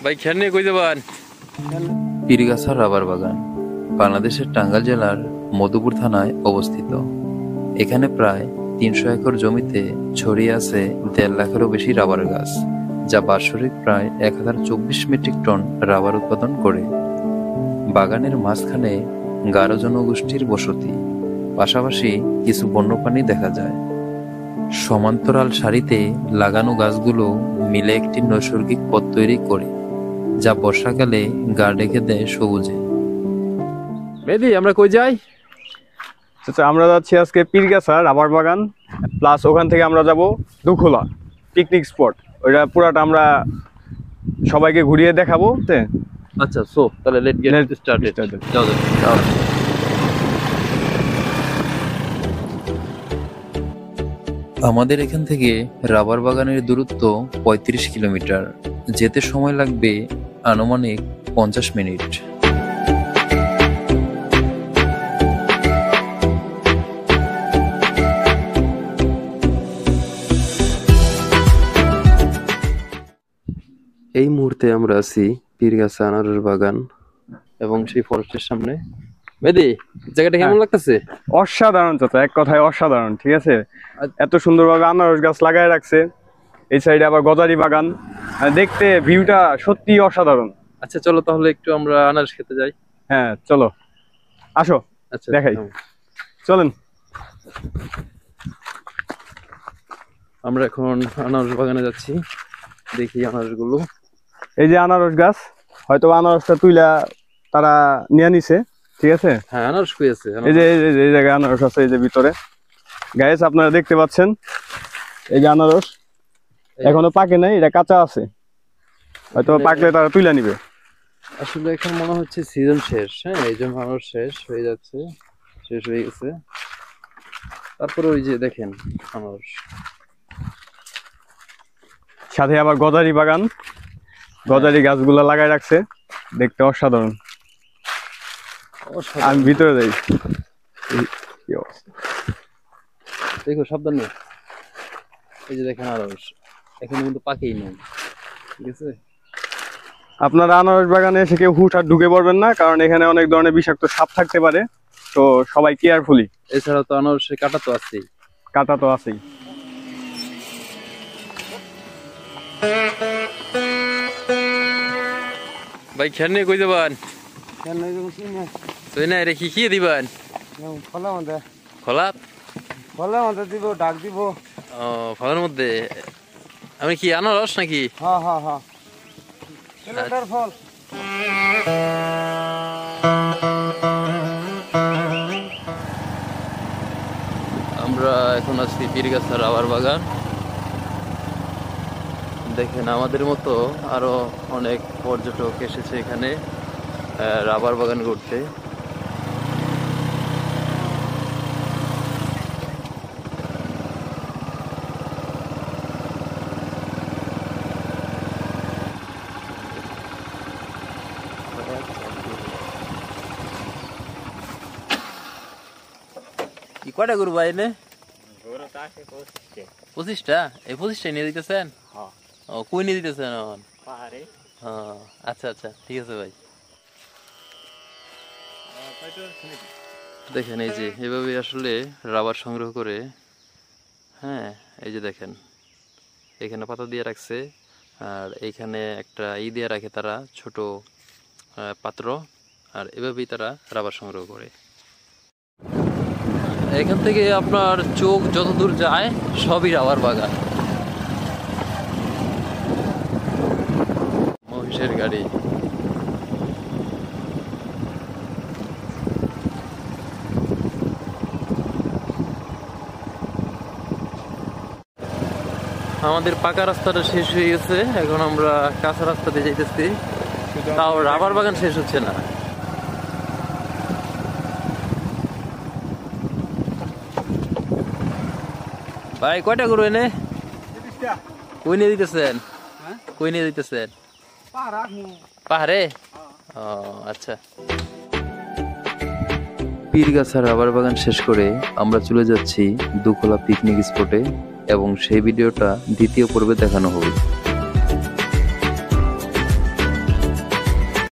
ভাই খেলনে কই যাবেন? পীরগাছা রাবার বাগান বাংলাদেশের টাঙ্গাইল জেলার মধুপুর থানায় অবস্থিত। এখানে প্রায় ৩০০ একর জমিতে ছড়িয়ে আছে ১.৫ লাখেরও বেশি রাবার গাছ, যা বার্ষিক প্রায় ১০২৪ মেট্রিক টন রাবার উৎপাদন করে। বাগানের মাঝখানে গারো জনগোষ্ঠীর বসতি, পাশাপাশি কিছু বন্যপ্রাণী দেখা যায়। সমান্তরাল সারিতে লাগানো গাছগুলো মিলে একটি নৈসর্গিক পথ তৈরি করে, যা বর্ষাকালে গা ঢেকে দেয় সবুজে। মেহেদি, আমরা কই যাই? আচ্ছা, আমরা যাচ্ছি আজকে পীরগাছা রাবার বাগান, প্লাস ওখান থেকে আমরা যাব দুখোলা পিকনিক স্পট। ওইটা পুরাটা আমরা সবাইকে ঘুরিয়ে দেখাবো। আচ্ছা, সো তাহলে লেট গেট স্টার্টেড। যাও যাও। আমাদের এখান থেকে রাবার বাগানের দূরত্ব ৩৫ কিলোমিটার। যেতে সময় লাগবে আনুমানিক ৫০ মিনিট। এই মুহূর্তে আমরা আছি পীরগাছা আনারস বাগান এবং সেই ফরেস্টের সামনে। মেহেদি, জায়গাটা কেমন লাগতেছে? অসাধারণ চাচা, এক কথায় অসাধারণ। ঠিক আছে, এত সুন্দরভাবে আনারস গাছ লাগায় রাখছে। এই সাইডে আবার গজারি বাগান, দেখতে ভিউটা সত্যি অসাধারণ। আচ্ছা চলো তাহলে একটু আমরা আনারস খেতে যাই। হ্যাঁ চলো, আসো আচ্ছা দেখাই, চলেন। আমরা এখন আনারস বাগানে যাচ্ছি, দেখি আনারসগুলো। এই যে আনারস গাছ, হয়তো আনারসটা তুইলা তারা নিয়ে নিছে। ঠিক আছে, হ্যাঁ আনারস পেয়েছে। এই যে এই জায়গায় আনারস আছে, এই যে ভিতরে গাইস আপনারা দেখতে পাচ্ছেন। এই যে আনারস এখনো পাকে নাই, এটা কাঁচা আছে, হয়তো পাকলে তারা তুইলা নিবে। আসলে এখন মনে হচ্ছে সিজন শেষ, হ্যাঁ এই জন্য আনারস শেষ হয়ে যাচ্ছে, শেষ হয়ে গেছে। তারপরে ওই যে দেখেন আনারস, সাথে আবার গজারি বাগান, গজারি গাছগুলো লাগাই রাখছে, দেখতে অসাধারণ। আমি ভিতরে যাই, দেখো সাবধানে। এই যে দেখেন আনারস এখন কিন্তু পাকেই নেই। ঠিক আছে, আপনারা আনারস বাগানে এসে কেউ হুটহাট ঢুকে পড়বেন না, কারণ এখানে অনেক ধরনের বিষাক্ত সাপ থাকতে পারে, তো সবাই কেয়ারফুলি। এছাড়াও তো আনারসের কাঁটা তো আছেই। কাঁটা তো আছেই। ভাই খেলনে কই যাবেন? তুই না রেখি কি দিবেন? খোলা ফলের মধ্যে দিব, ডাক দিব। ও ফলের মধ্যে আমি কি আনারস নাকি? হ্যাঁ হ্যাঁ হ্যাঁ, ছেলেটার ফল। আমরা এখন আছি পীরগাছা রাবার বাগান। দেখেন আমাদের মতো আরো অনেক পর্যটক এসেছে এখানে রাবার বাগান ঘুরতে। কি কয়টা গরু ভাই এনে? 25টা? এই 25টা নিয়ে দিতেছেন? ও কই নিয়ে দিতেছেন এখন? আচ্ছা আচ্ছা ঠিক আছে ভাই। দেখেন এই যে এভাবে আসলে রাবার সংগ্রহ করে, হ্যাঁ এই যে দেখেন এখানে পাতা দিয়ে রাখছে, আর এইখানে একটা দিয়ে রাখে তারা ছোট পাত্র, আর এভাবেই তারা রাবার সংগ্রহ করে। এখান থেকে আপনার চোখ যত দূর যায় সবই রাবার বাগান। মহিষের গাড়ি, আমাদের পাকা রাস্তাটা শেষ হয়ে গেছে, এখন আমরা কাঁচা রাস্তাতে যাইতেছি, তাও রাবার বাগান শেষ হচ্ছে না। ভাই কয়টা গরু এনে? কই নিয়ে দিতেছেন? কই নিয়ে দিতেছেন? পাহাড়ে? ও আচ্ছা। পীরগাছা রাবার বাগান শেষ করে আমরা চলে যাচ্ছি দুখোলা পিকনিক স্পটে, এবং সেই ভিডিওটা দ্বিতীয় পর্বে দেখানো হবে।